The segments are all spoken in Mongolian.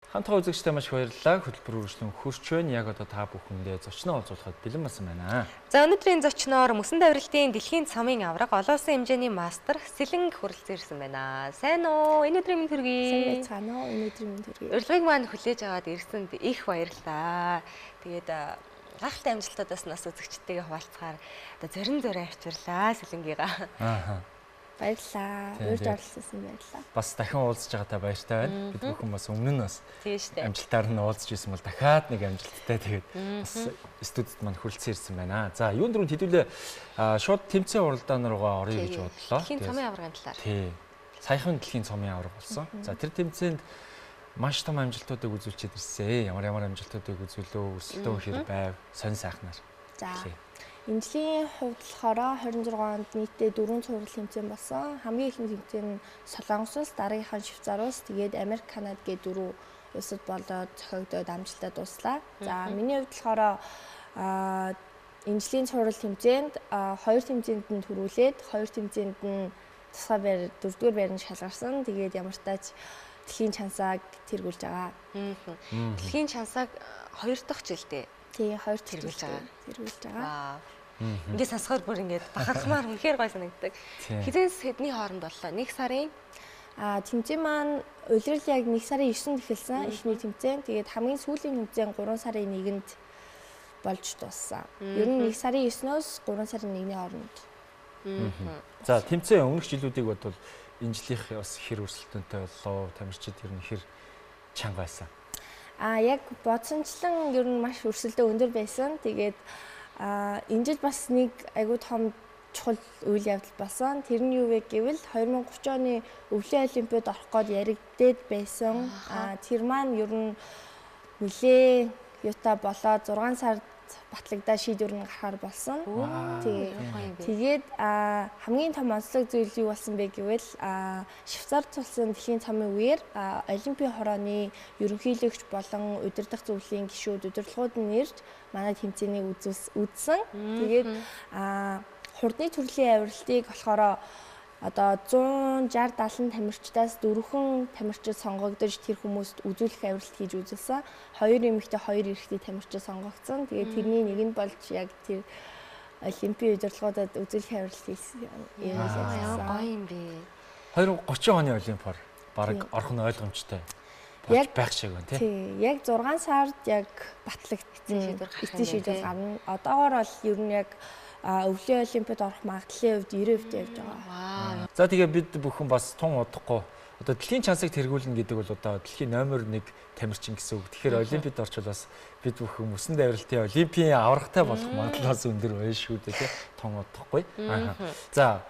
Хамтдаа үзэгчтэй маш их баярлалаа. Хөтөлбөр үргэлжлэн хурж байна. Яг одоо та бүхэндээ зочноо олзуулахад бэлэн болсон байна. За өнөөдрийн зочноор Мөсөн давралтын дэлхийн цомын авраг олон улсын хэмжээний мастер Сэлэн хүрэлцэн ирсэн байна. Сайн уу? Энэ өдрийн мэнд хүргэе. Сайн байцгаана уу? Энэ өдрийн мэнд хүргэе. Урилгыг маань хүлээж аваад ирсэнд их баярлалаа. Тэгээд гахалтай амжилтуудаас нас үзэгчтэйгээ хуваалцахаар одоо зорин авчирлаа Сэлэнгийгаа. Аа. Баярлалаа. Урьж оролцсон баярлалаа. Бас дахин уулзж байгаатай баяртай байна. Бид бүхэн бас өмнө нь бас тийм шүү дээ. Амжилтаар нь уулзж ирсэн бол дахиад нэг амжилттай тэгээд бас студид манд хүрэлцэн ирсэн байна. За, юунд рүү хэдүүлээ шууд тэмцээн уралдаан руугаа орё гэж бодлоо. Дэлхийн цомын аврагын талаар. Тий. Саяхан дэлхийн цомын авраг болсон. За, тэр тэмцээнд маш том амжилтуудыг үзүүлчихэд ирсэн. Ямар амжилтуудыг үзүүлөө, өрсөлдөөн хэр байв, сонь сайхнаар. За. Энэ жилийн хувьд болохоор 26 онд нийтдээ 4 цуврал тэмцээн болсон. Хамгийн ихэнх тэмцээн нь Солонгос улс, дараагийнх нь Швейцар улс, тэгээд Америк, Канада гээд 4 улсад болоод зохиогдоод амжилттай дуслаа. За, миний хувьд болохоор энэ жилийн цуврал тэмцээнд 2 тэмцээнд нь төрүүлээд 2 тэмцээнд нь тусгай байр 4-р байранд шалгарсан. Тэгээд ямар ч тач дэлхийн чансааг тэргүүлж байгаа. Дэлхийн чансааг 2 дахь жилдээ. Тий, 2 тэргүүлж байгаа. Ингээд сонсохоор бүр ингээд бахархмаар үнэхээр гой санагддаг. Хизээс хэдний хооронд боллоо? 1 сарын тэмцээн маань улирал яг 1 сарын 9-нд эхэлсэн эхний тэмцээн. Тэгээд хамгийн сүүлийн тэмцээн 3 сарын 1-нд болж дууссан. Ер нь 1 сарын 9-өөс 3 сарын 1-ний хооронд. За, тэмцээн өмнөх жилүүдийг бодвол энэ жилийнх бас хэр өрсөлдөөнтэй боллоо, тамирчид ер нь хэр чанга байсан. Яг бодсончлан ер нь маш өрсөлдөө өндөр байсан. Тэгээд энэ жил бас нэг айгүй том чухал үйл явдал болсон. Тэр нь юу вэ гэвэл 2030 оны өвлийн олимпиад орох гээд яригдээд байсан. Тэр маань ер нь нэлээ юутай болоод 6 сард батлагдаад шийдвэр нь гарахаар болсон. Тэгээд хамгийн том онцлог зүйл юу болсон бэ гэвэл Швейцарт тулсан дэлхийн цомын үеэр Олимпийн хорооны ерөнхийлөгч болон удирдах зөвлөлийн гишүүд удирдлагууд нь нэрж манай тэмцээнийг үзсэн. Тэгээд хурдны төрлийн авиралтыг болохоор одоо 160-70 тамирчдаас 4 тамирчид сонгогдож тэр хүмүүст үзүүлэх авиралт хийж үзүүлсэн. 2 эмэгтэй 2 эрэгтэй тамирчид сонгогдсон. Тэгээд тэрний нэг нь болж яг тэр Олимпийн удирдлагуудад үзүүлэх авиралт хийсэн юм байсан. Гоё юм бэ. 2030 оны олимпиар баг орох нь ойлгомжтой. Яг байх шиг байна тий. Яг 6 сард яг батлагдсан шийдвэр гарна. Одоогоор бол ер нь яг өвлийн олимпиад орох магадлалын хувьд 90% явж байгаа. За, тэгээ бид бүхэн бас тун удахгүй одоо дэлхийн чансыг тэргүүлнэ гэдэг бол одоо дэлхийн номер 1 тамирчин гэсэн үг. Тэгэхээр олимпиад орчвол бас бид бүхэн Мөсөн давралтын олимпийн аврагтай болох магадлал өндөр байна шүү дээ, тий. Тун удахгүй. За,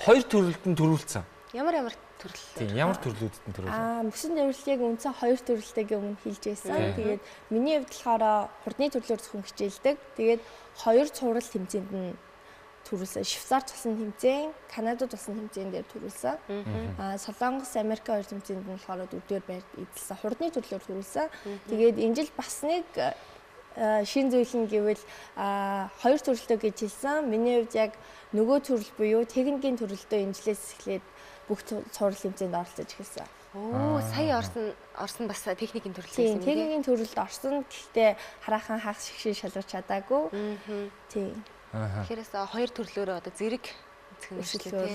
2 төрөлд нь төрүүлсэн. Ямар төрөл? Тийм, ямар төрлүүдэд нь төрүүлсэн? Мөсөн давралтыг үндсэн 2 төрөлтэйгээ өмнө хэлж байсан. Тэгээд миний хувьд болохоор хурдны төрлөөр зөвхөн хичээлдэг. Тэгээд 2 цуврал тэмцээнд нь төрүүлсэн. Швейцарт болсон тэмцээн, Канадад болсон тэмцээн дээр төрүүлсэн. Солонгос, Америк 2 тэмцээнд нь болохоор 4-р байранд эзэлсэн. Хурдны төрлөөр төрүүлсэн. Тэгээд энэ жил бас нэг шин зүйл нь гэвэл 2 төрөлтөө гэж хэлсэн. Миний хувьд яг нөгөө төрөл буюу техникийн төрөлтөө энэ жилээс эхлээд бүх цуврал тэмцээнд оролцож эхэлсэн. Сая орсон бас техникийн төрөл байсан юм. Техникийн төрөлд орсон. Гэхдээ хараахан хагас шиг шалгарч чадаагүй. Тийм. Тэгэхээр 2 төрлөөр одоо зэрэг өршөлтөөр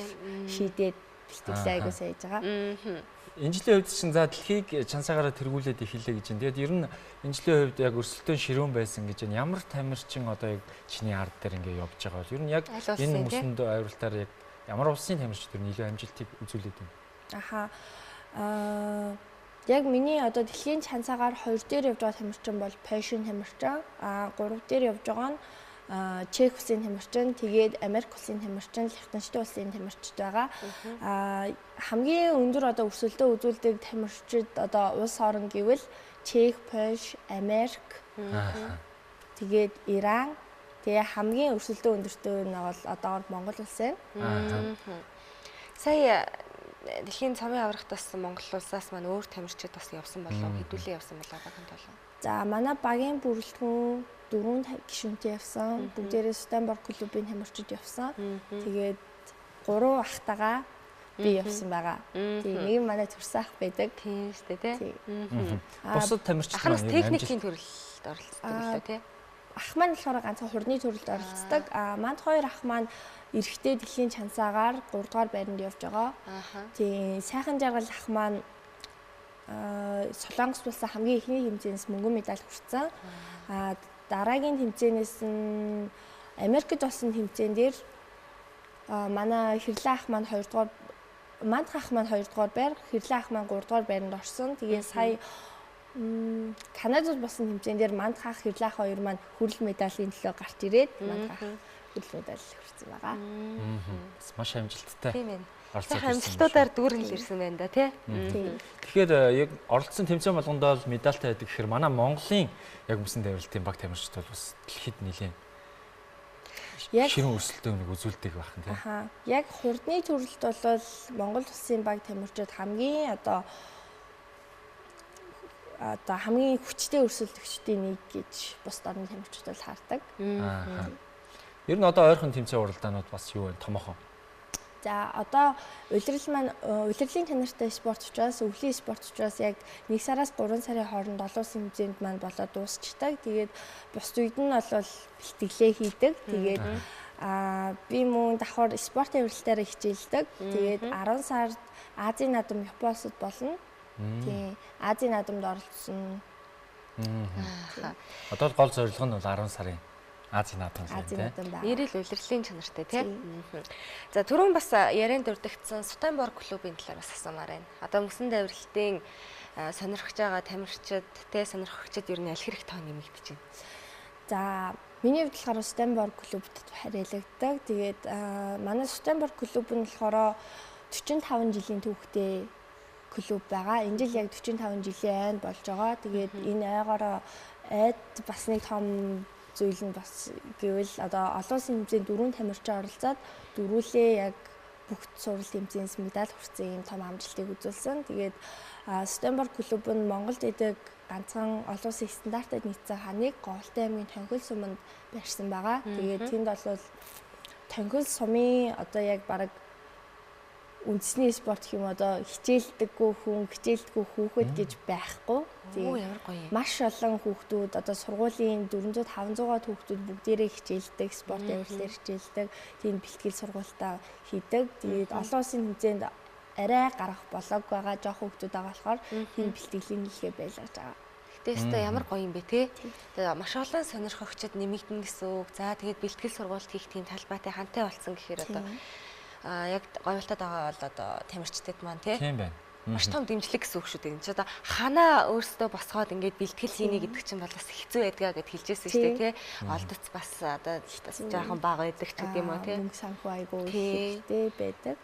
шийдээд бэлтгэлээ айгуу сайж байгаа. Энэ жилийн хувьд чинь за дэлхийг чансаагаараа тэргүүлээд эхэллээ гэж байна. Тэгээд ер нь энэ жилийн хувьд яг өрсөлдөөн ширүүн байсан гэж байна. Ямар тамирчин одоо яг чиний ард дээр ингээ явж байгаа бол ер нь яг энэ мөсөнд авиралтаар яг ямар улсын тамирчид ер нь илүү амжилтыг үзүүлээд байна. Яг миний одоо дэлхийн чансаагаар 2 дээр явж байгаа тамирчин бол Польшийн тамирчин, 3 дээр явж байгаа нь Чех улсын тамирчин, тэгээд Америк улсын тамирчин, Лихтенштейн улсын тамирчид байгаа. Хамгийн өндөр одоо өрсөлдөө үзүүлдэг тамирчид одоо улс орн гэвэл Чех, Польш, Америк, тэгээд Иран, тэгээ хамгийн өрсөлдөө өндөртэй нь бол одоогоор Монгол улс байна. Сая дэлхийн цомын аврагт бас Монгол улсаас маань өөр тамирчид бас явсан болов уу? Хэдүүлээ явсан болов багт болов. За, манай багийн бүрэлдэхүүн 4 гишүүнтэй явсан. Бүгдээрээ Стамбул клубын тамирчид явсан. Тэгээд 3 ахтайгаа би явсан байгаа. Тийм нэг нь манай төрсөн ах байдаг. Тийм шүү дээ тий. Бусад тамирчид Ахнаас маань техникийн төрөлд оролцдог лөө тий. Ах маань болохоор ганцхан хурдны төрөлд оролцдог. Манд хоёр ах маань эрэгтэй дэлхийн чансаагаар 3 дугаар байранд явж байгаа. Тийм сайхан жаргал ах маань Солонгос улсын хамгийн ихний хэмжээнээс мөнгөн медаль хүртсэн. Дараагийн тэмцээнээс нь Америкт болсон тэмцээн дээр манай Хэрлээ ах маань 2 дугаар, Мандх ах маань 2 дугаар байр, Хэрлээ ах маань 3 дугаар байранд орсон. Тэгээ сая Канадад болсон тэмцээн дээр Мандх ах, Хэрлээ ах хоёр маань хүрэл медалийн төлөө гарч ирээд Мандх ах хүрэл медаль хүртсэн байгаа. Маш амжилттай. Тийм ээ. Сайхан амжилтуудаар дүүрэн ирсэн байна да тий. Тэгэхээр яг оролцсон тэмцээн болгондоо медальтай байдаг гэхээр манай Монголын яг мөсөн давиралтын баг тамирчид бол бас дэлхийд нэлээд ширүүн өрсөлдөөн нэг үзүүлдэг байх нь тийм. Яг хурдны төрөлд бол Монгол улсын баг тамирчид хамгийн хамгийн хүчтэй өрсөлдөгчдийн нэг гэж бус орны тамирчид бол хардаг. Ер нь одоо ойрхон тэмцээн уралдаанууд бас юу вэ? Томоохон. За одоо улирлын чанартай спорт учраас, өвлийн спорт учраас яг 1 сараас 3 сарын хооронд олон улсын хэмжээнд маань болоод дуусчдаг. Тэгээд бус үед нь бол бэлтгэлээ хийдэг. Тэгээд би мөн давхар спорт авиралтаараа хичээлдэг. Тэгээд 10 сард Азийн наадам Японд болно. Тийм Азийн наадамд оролцсон. Одоо гол зорилго нь бол 10 сарын Азийн наадам тийм. Нэрэл улирлын чанартай тийм. За түрүүн бас ярианд дурдгдсан Сутенборг клубын талаар бас асуумаар байна. Одоо мөсөн давиралтын сонирхож байгаа тамирчид, сонирхогчид ер нь аль хэрэг тоо нэмэгдэж байна. За миний хувьд болохоор Сутенборг клубт харьяалагддаг. Тэгээд манай Сутенборг клуб нь болохоор 45 жилийн түүхтэй клуб байгаа. Энэ жил яг 45 жилийн айн болж байгаа. Тэгээд энэ айгаараа бас нэг том зүйл нь бас гэвэл одоо олон улсын хэмжээнд 4 тамирчин оролцоод дөрүүлээ яг бүх сурал тэмцээнээс медаль хүртсэн юм том амжилтыг үзүүлсэн. Тэгээд Сутенборг клуб нь Монголд идэг ганцхан олон улсын стандартад нийцсэн ханыг Говьтай аймгийн Тонхил суманд барьсан байгаа. Тэгээд тэнд бол Тонхил сумын одоо яг бараг үндэсний спорт гэх юм одоо хичээлдэггүй хүүхэд гэж байхгүй. Ямар гоё юм. Маш олон хүүхдүүд одоо сургуулийн 400 500-аад хүүхдүүд бүгдээрээ хичээлдэг, спорт авирлаар хичээлдэг, тийм бэлтгэл сургуультаа хийдэг. Тэгээд олон улсын хэмжээнд арай гарах болоог байгаа жоох хүүхдүүд байгаа болохоор тийм бэлтгэлийн хийхээ байлгаж байгаа. Гэтэ ямар гоё юм бэ те. Тэгээд маш олон сонирхогчид нэмэгдэн гэсэн үг. За тэгээд бэлтгэл сургуульд хийх тийм талбайтай хантай болсон гэхээр одоо яг говьлтад байгаа бол одоо тамирчдад маань тийм байна. Маш том дэмжлэг гэсэн үг шүү дээ. Энд чинь одоо ханаа өөрсдөө босгоод ингээд бэлтгэл хийнэ гэдэг чинь бол бас хэцүү байдгаа гэд хэлжсэн шүү дээ тий. Олдоц бас одоо жоохон бага байдаг ч гэдэм үү тий. Мөнгө санхүү айгуу ихтэй байдаг.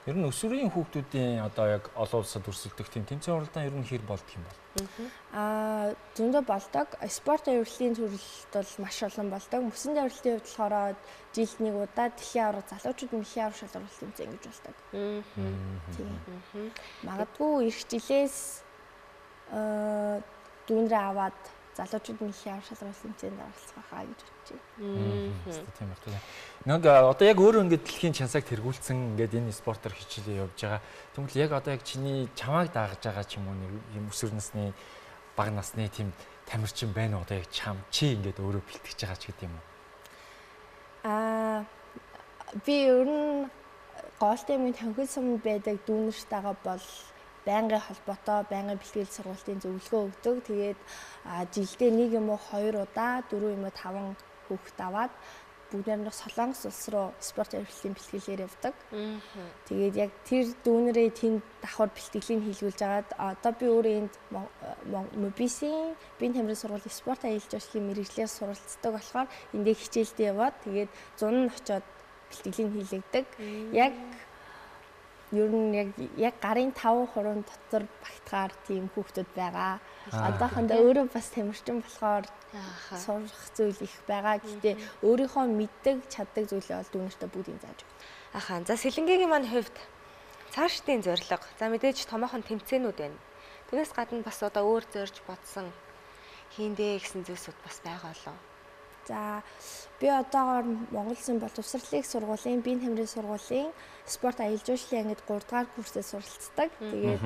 Ер нь өсвөрийн хүүхдүүдийн одоо яг олон улсад өрсөлдөх тийм тэмцээн уралдаан ер нь хэр болдго юм бол? Зөндөө болдог. Спорт авирлын төрөлд бол маш олон болдог. Мөсөн авирлын хувьд болохоор жилд нэг удаа дэлхийн аварга залуучууд дэлхийн аварга шалралт тэмцээн гэж болдог. Магадгүй эх жилээс дүүнрээ аваад залуучууд дэлхийн аварга шалралт тэмцээнд оролцох хаа гэж бодож байна. Тийм байна. Нэг одоо яг өөрөө ингээд дэлхийн чансааг тэргүүлсэн ингээд энэ спортоор хичээлээ явж байгаа. Тэгвэл яг одоо яг чиний чамааг даагж байгаа ч юм уу нэг юм өсвөр насны бага насны тийм тамирчин байна уу одоо яг чам чи ингээд өөрөө бэлтгэж байгаа ч гэдэм юм уу? Би ер нь Говьтай аймгийн Тонхил суманд байдаг дүүнэртэйгээ бол байнгын холбоотой байнгын бэлтгэл сургалтын зөвлөгөө өгдөг. Тэгээд жилдээ 1 юм уу 2 удаа 4 юм уу 5 хүүхэд аваад бүгдээр нь Солонгос улс руу спорт авирлын бэлтгэлээр явдаг. Тэгээд яг тэр дүүнэрээ тэнд давхар бэлтгэлийг хийлгүүлж агаад одоо би өөрөө энд МОБИС-ийн биеийн тамирын сургуулийн спорт аялал жуулчлалын мэргэжлээс суралцдаг болохоор эндээ хичээлдээ яваад тэгээд зун нь очиод бэлтгэлийн хийлгдэг. Яг ер нь яг гарын 5% дотор багтахаар тийм хүүхдүүд байгаа. Одоохондоо өөрөө бас тамирчин болохоор сурах зүйл их байгаа. Гэхдээ өөрийнхөө мэддэг, чаддаг зүйлээ бол дүүнэртээ бүгдийг зааж өгдөг. Ахаа. За Сэлэнгийн маань хувьд цаашдын зорилго. За мэдээж томоохон тэмцээнүүд байна. Түүнээс гадна бас одоо өөр зорж бодсон хийндээ гэсэн зүйлсүүд бас байгаа болоо. За би одоогоор Монгол Улсын боловсролын сургуулийн биеийн тамирын сургуулийн спорт аялал жуулчлалын ангид 3 дугаар курсээс суралцдаг. Тэгээд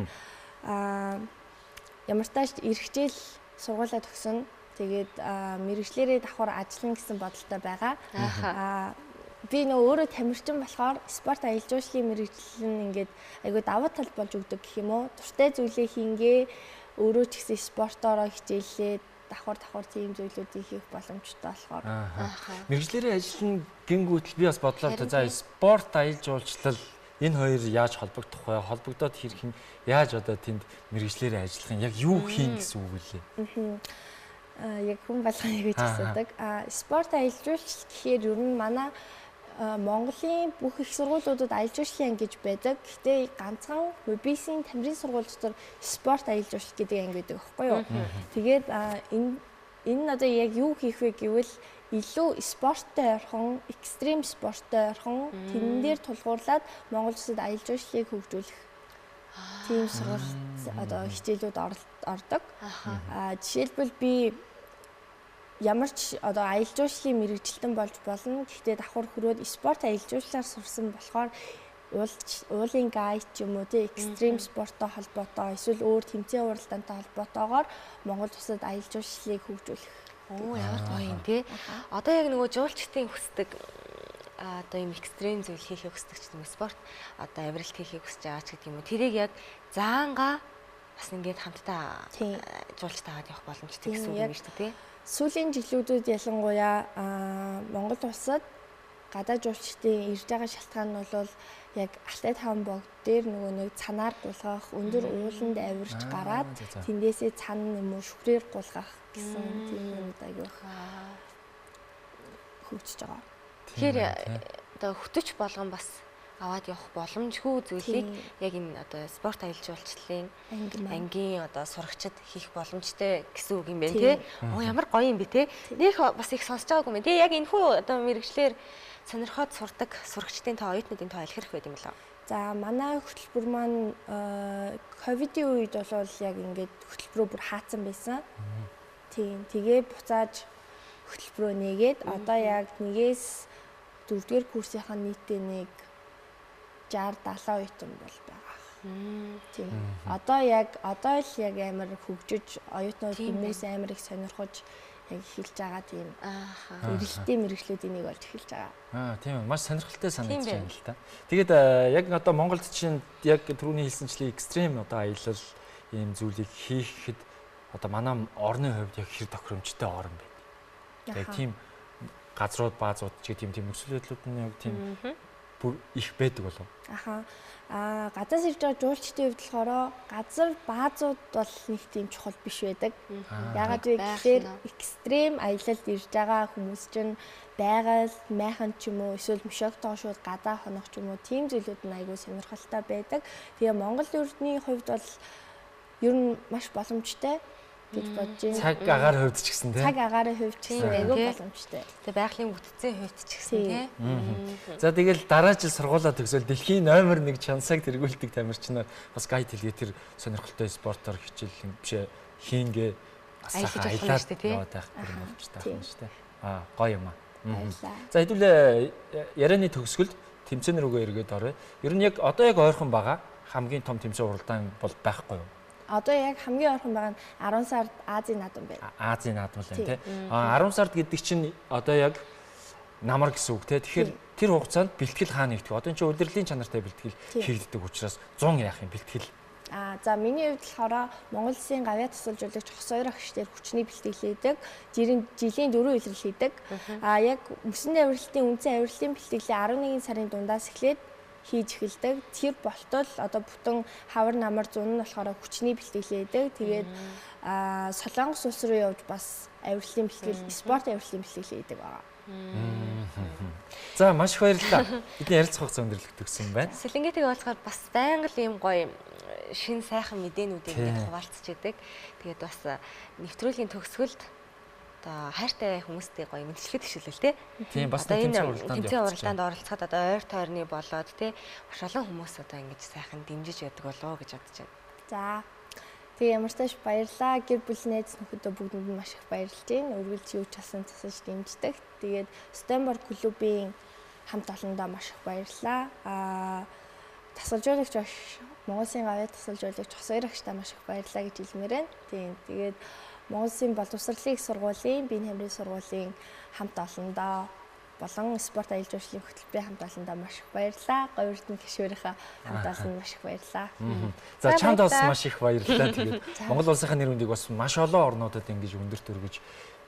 ямар ч тааш эх хичээл сургуулаа төгсөн. Тэгээд мэргэжлэрээ давхар ажиллана гэсэн бодолтой байгаа. Би өөрөө тамирчин болохоор спорт аялал жуулчлалын мэргэжил нь ингээд айгүй давуу тал болж өгдөг гэх юм уу. Дуртай зүйлээ хийнгээ, өөрөө ч гэсэн спортоороо хичээлээ давхар тийм зүйлүүдийг хийх боломжтой болохоор. Мэргэжлэрээ ажиллана гингүүтэл би бас бодлоо та за спорт аялал жуулчлал энэ хоёр яаж холбогдох вэ? Холбогдоод хэрхэн яаж одоо тэнд мэргэжлэрээ ажиллах юм? Яг юу хийн гэсэн үг үлээ? Яг хүн болгоныг гэж асуудаг. Спорт аялал жуулчлал гэхээр ер нь манай Монголын бүх их сургуулиудад аялал жуулчлалын анги гэж байдаг. Гэхдээ ганцхан ХБС-ийн тамирын сургууль дотор спорт аялал жуулчлал гэдэг анги байдаг байхгүй юу? Тэгээд энэ нь одоо яг юу хийх вэ гэвэл илүү спорттой ойрхон, экстрим спорттой ойрхон тэрэн дээр тулгуурлаад Монгол Улсад аялал жуулчлалыг хөгжүүлэх тийм сургалт одоо хичээлүүд ордог. Жишээлбэл би ямар ч одоо аялал жуулчлалын мэргэжилтэн болж болно. Гэхдээ давхар хүрээд спорт аялал жуулчлалаар сурсан болохоор уулын гайд ч юм уу те экстрим спорттой холбоотой эсвэл өөр тэмцээн уралдаантай холбоотойгоор Монгол Улсад аялал жуулчлалыг хөгжүүлэх. Ямар гоё юм те. Одоо яг нөгөө жуулчдын хүсдэг одоо юм экстрим зүйл хийхийг хүсдэг ч юм уу спорт одоо авиралт хийхийг хүсэж байгаа ч гэдэг юм уу. Тэрийг яг заанга бас ингээд хамтдаа жуулч таагаад явах боломжтой гэсэн үг юм шүү дээ. Сүүлийн жилүүдүүд ялангуяа Монгол Улсад гадаад жуулчдын ирж байгаа шалтгаан нь бол яг Алтай таван богд дээр нөгөө нэг цанаар гулгах, өндөр ууланд авирч гараад тэндээсээ цан юм уу шүхрээр гулгах гэсэн тийм юмуд аяг хөгжиж байгаа. Тэгэхээр одоо хөтөч болгон бас аваад явах боломжгүй зүйлийг яг энэ одоо спорт аялал жуулчлалын ангийн одоо сурагчид хийх боломжтой гэсэн үг юм байна тий. Ямар гоё юм бэ тий. Нөх бас их сонсож байгаагүй юм байна тий. Яг энэхүү одоо мэргэжлэр сонирхоод сурдаг сурагчдын тоо оюутнуудын тоо илэрх байд юм лээ. За манай хөтөлбөр маань ковидын үед бол яг ингээд хөтөлбөрөө бүр хаацсан байсан. Тийм. Тэгээ буцааж хөтөлбөрөө нээгээд одоо яг 1-ээс 4-р курсынхаа нийтээ нэг 60-70 оюутан бол байгаа. Тийм. Одоо л яг амар хөгжиж оюутнууд хүмүүс амар их сонирхож яг эхэлж байгаа тийм. Эрэлттэй мэргэжлүүдийн нэг болж эхэлж байгаа. Тийм үү. Маш сонирхолтой санагдаж байна л та. Тэгээд яг одоо Монголд чинь яг түрүүний хэлсэнчлэн экстрим одоо аялал ийм зүйлийг хийхэд одоо манай орны хувьд яг хэр тохиромжтой орн байна. Яг тийм газрууд баазууд ч гэх тийм нөхцөл байдлууд нь яг тийм бүр их байдаг болов. Гадаас ирж байгаа жуулчдын хувьд болохоор газар баазууд бол нэг тийм чухал биш байдаг. Яагаад вэ гэхээр экстрим аялалд ирж байгаа хүмүүс чинь байгаль, майхан ч юм уу эсвэл мөшөгтөө шууд гадаа хонох ч юм уу тийм зүйлүүд нь айгүй сонирхолтой байдаг. Тэгээ Монгол өрний хувьд бол ер нь маш боломжтой гэж бодож байна. Цаг агаар хувьд ч гэсэн тийм. Цаг агаарын хувьд ч гэсэн айгүй боломжтой. Тэгээ байгалийн бүтцийн хувьд ч гэсэн тийм. За тэгэл дараа жил сургуулаа төгсөөл дэлхийн номер 1 чансаг тэргүүлдэг тамирчнаар бас гайд хэлгээ тэр сонирхолтой спортоор хичээлэн биш хийнгээ бас аялаад яваад байх боломжтой байна шүү дээ. Гоё юм аа. За хэдүүлээ ярианы төгсгөлд тэмцээнэр рүүгээ эргээд орё. Ер нь яг одоо яг ойрхон байгаа хамгийн том тэмцээн уралдаан бол байхгүй юу? Одоо яг хамгийн ойрхон байгаа нь 10 сард Азийн наадам байна. Азийн наадам л байна тий. 10 сард гэдэг чинь одоо яг намар гэсэн үг тий. Тэгэхээр тэр хугацаанд бэлтгэл хаана нэгдэх вэ? Одоо энэ чинь удирдлагын чанартай бэлтгэл хийгддэг учраас 100 яах юм бэлтгэл. За миний хувьд болохоор Монгол Улсын гавьяа тусалжуулагч хос хоёр агш дээр хүчний бэлтгэл хийдэг. Жилийн 4 үйлрэл хийдэг. Яг мөсөн авиралтын үндсэн авиралтын бэлтгэлээ 11 сарын дундаас эхлээд хийж эхэлдэг. Тэр болтол одоо бүтэн хавар намар зун нь болохоор хүчний бэлтгэл хийдэг. Тэгээд Солонгос улс руу явж бас авиралтын бэлтгэл, спорт авиралтын бэлтгэл хийдэг байгаа. За маш их баярлалаа. Бидний ярилцах хугацаа өндөрлөг төгсөн байна. Сэлэнгээтэйг уулзахаар бас байнга л ийм гоё шин сайхан мэдээнүүдийг хуваалцж идэг. Тэгээд бас нэвтрүүлгийн төгсгөлд одоо хайртай хүмүүстэй гоё мэдчилгээ төшөөлөл тээ. Тийм бас тэмцээн уралдаанд оролцоход одоо ойр тойрны болоод тээ маш олон хүмүүс одоо ингэж сайхан дэмжиж яадаг болоо гэж бодож байна. За Тэгээ ямар ч тааш баярлаа. Гэр бүл найз нөхөдөө бүгдэнд нь маш их баярлж байна. Үргэлж юу ч болсон засаж дэмждэг. Тэгээд Стенборг клубын хамт олондоо маш их баярлаа. Тасалжуулагч аж Монголын гавьяа тасалжуулагч Хосгор агчтай маш их баярлаа гэж хэлмээр байна. Тийм. Тэгээд Монголын боловсролын их сургуулийн, биеийн хамрын сургуулийн хамт олондоо болон спорт аялал жуулчлалын хөтөлбөрийн хамт олондоо маш их баярлаа. Говьрдны гишүүрийнхээ хамт олонд маш их баярлаа. За чамд бас маш их баярлалаа. Тэгээд Монгол улсынхаа нэр хүндийг бас маш олон орнуудад ингэж өндөрт өргөж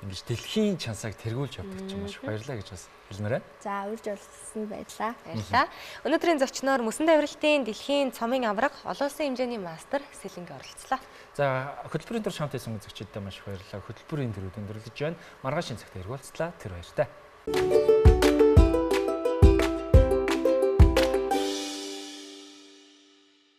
ингэж дэлхийн чансааг тэргүүлж явдаг чинь маш их баярлалаа гэж бас хэлмээр байна. За урьж олсон баярлаа. Баярлалаа. Өнөөдрийн зочноор Мөсөн давиралтын дэлхийн цомын авраг олон улсын хэмжээний мастер Сэлэнгэ оролцлоо. За хөтөлбөрийн дор шамт хийсэн үзэгчдэд маш их баярлалаа. Хөтөлбөрийн төрөд өндөрлөж байна. Маргааш энэ цагт эргүүлцлаа. Тэр баяртай.